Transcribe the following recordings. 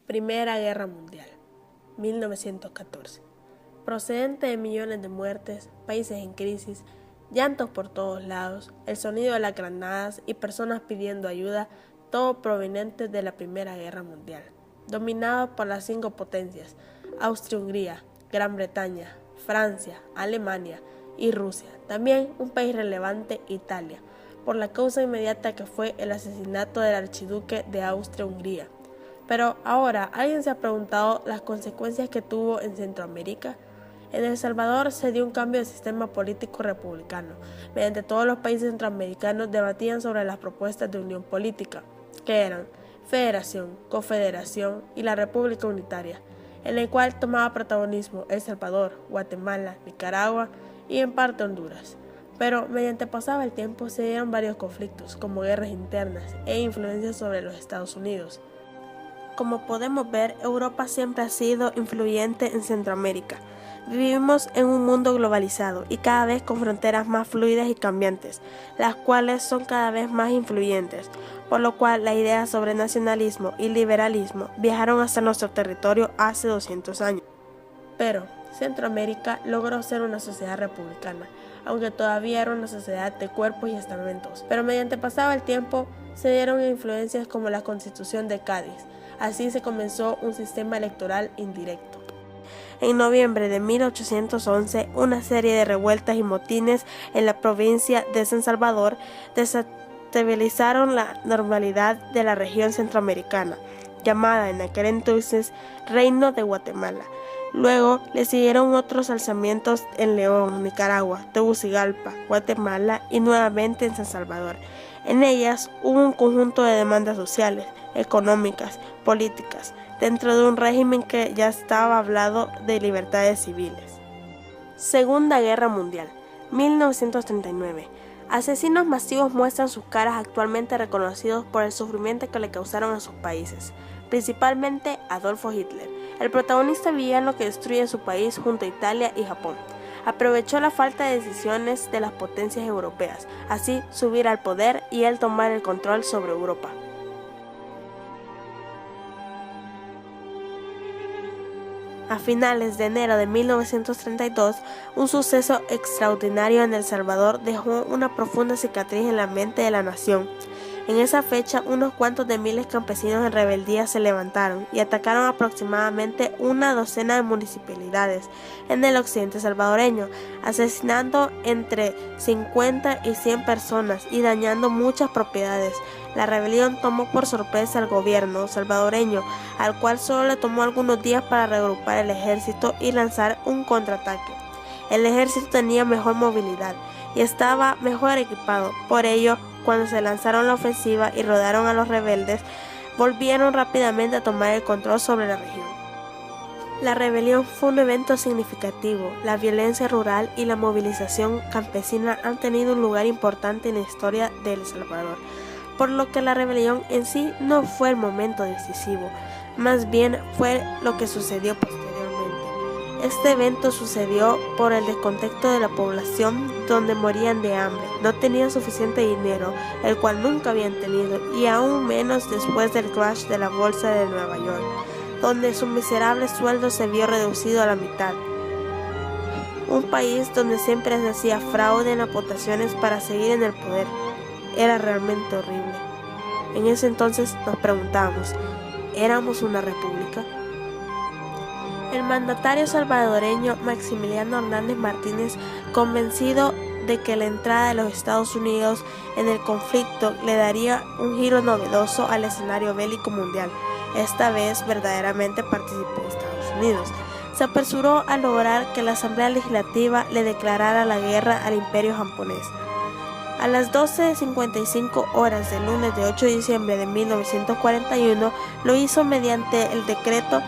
Primera Guerra Mundial, 1914. Procedente de millones de muertes, países en crisis, llantos por todos lados, el sonido de las granadas y personas pidiendo ayuda, todo proveniente de la Primera Guerra Mundial. Dominado por las 5 potencias, Austria-Hungría, Gran Bretaña, Francia, Alemania y Rusia. También un país relevante, Italia, por la causa inmediata que fue el asesinato del archiduque de Austria-Hungría. Pero ahora, ¿alguien se ha preguntado las consecuencias que tuvo en Centroamérica? En El Salvador se dio un cambio de sistema político republicano, mediante todos los países centroamericanos debatían sobre las propuestas de unión política, que eran Federación, Confederación y la República Unitaria, en el cual tomaba protagonismo El Salvador, Guatemala, Nicaragua y en parte Honduras. Pero mediante pasaba el tiempo se dieron varios conflictos, como guerras internas e influencias sobre los Estados Unidos. Como podemos ver, Europa siempre ha sido influyente en Centroamérica. Vivimos en un mundo globalizado y cada vez con fronteras más fluidas y cambiantes, las cuales son cada vez más influyentes, por lo cual la idea sobre nacionalismo y liberalismo viajaron hasta nuestro territorio hace 200 años. Pero Centroamérica logró ser una sociedad republicana, aunque todavía era una sociedad de cuerpos y estamentos. Pero mediante pasaba el tiempo, se dieron influencias como la Constitución de Cádiz. Así se comenzó un sistema electoral indirecto. En noviembre de 1811, una serie de revueltas y motines en la provincia de San Salvador desestabilizaron la normalidad de la región centroamericana, llamada en aquel entonces Reino de Guatemala. Luego le siguieron otros alzamientos en León, Nicaragua, Tegucigalpa, Guatemala y nuevamente en San Salvador. En ellas hubo un conjunto de demandas sociales, económicas, políticas, dentro de un régimen que ya estaba hablado de libertades civiles. Segunda Guerra Mundial, 1939. Asesinos masivos muestran sus caras actualmente reconocidos por el sufrimiento que le causaron a sus países, principalmente Adolfo Hitler, el protagonista villano que destruye su país junto a Italia y Japón. Aprovechó la falta de decisiones de las potencias europeas, así subir al poder y él tomar el control sobre Europa. A finales de enero de 1932, un suceso extraordinario en El Salvador dejó una profunda cicatriz en la mente de la nación. En esa fecha, unos cuantos de miles de campesinos en rebeldía se levantaron y atacaron aproximadamente una docena de municipalidades en el occidente salvadoreño, asesinando entre 50 y 100 personas y dañando muchas propiedades. La rebelión tomó por sorpresa al gobierno salvadoreño, al cual solo le tomó algunos días para reagrupar el ejército y lanzar un contraataque. El ejército tenía mejor movilidad y estaba mejor equipado, por ello, cuando se lanzaron la ofensiva y rodearon a los rebeldes, volvieron rápidamente a tomar el control sobre la región. La rebelión fue un evento significativo. La violencia rural y la movilización campesina han tenido un lugar importante en la historia de El Salvador, por lo que la rebelión en sí no fue el momento decisivo, más bien fue lo que sucedió posteriormente. Este evento sucedió por el descontento de la población, donde morían de hambre, no tenían suficiente dinero, el cual nunca habían tenido, y aún menos después del crash de la bolsa de Nueva York, donde su miserable sueldo se vio reducido a la mitad. Un país donde siempre se hacía fraude en las votaciones para seguir en el poder. Era realmente horrible. En ese entonces nos preguntábamos, ¿éramos una república? El mandatario salvadoreño Maximiliano Hernández Martínez, convencido de que la entrada de los Estados Unidos en el conflicto le daría un giro novedoso al escenario bélico mundial, esta vez verdaderamente participó Estados Unidos, se apresuró a lograr que la Asamblea Legislativa le declarara la guerra al Imperio japonés. A las 12:55 horas del lunes de 8 de diciembre de 1941, lo hizo mediante el decreto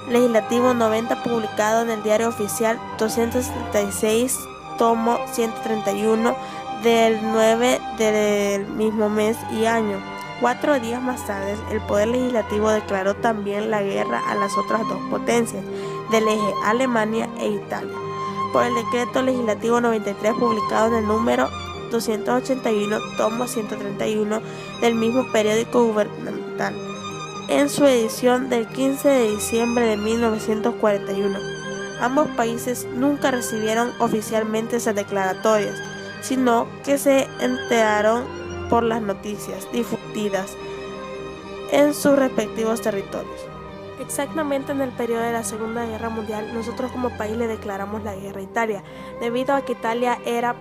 legislativo 90 publicado en el Diario Oficial 276, tomo 131 del 9 del mismo mes y año. 4 días más tarde, el Poder Legislativo declaró también la guerra a las otras dos potencias del eje, Alemania e Italia, por el Decreto Legislativo 93 publicado en el número 281, tomo 131 del mismo periódico gubernamental. en su edición del 15 de diciembre de 1941. Ambos países nunca recibieron oficialmente esas declaratorias, sino que se enteraron por las noticias difundidas en sus respectivos territorios. Exactamente en el periodo de la Segunda Guerra Mundial, nosotros como país le declaramos la guerra a Italia, debido a que Italia era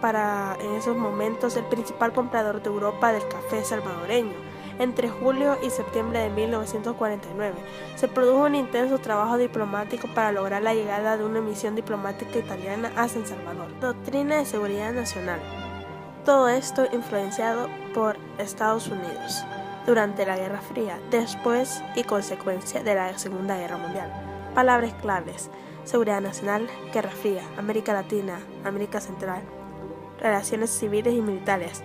en esos momentos el principal comprador de Europa del café salvadoreño. Entre julio y septiembre de 1949 se produjo un intenso trabajo diplomático para lograr la llegada de una misión diplomática italiana a San Salvador. Doctrina de seguridad nacional. Todo esto influenciado por Estados Unidos durante la Guerra Fría, después y consecuencia de la Segunda Guerra Mundial. Palabras claves: seguridad nacional, Guerra Fría, América Latina, América Central, relaciones civiles y militares,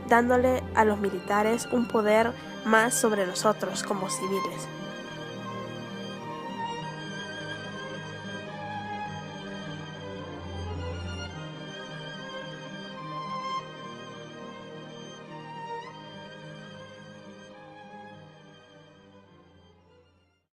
dándole a los militares un poder más sobre nosotros como civiles.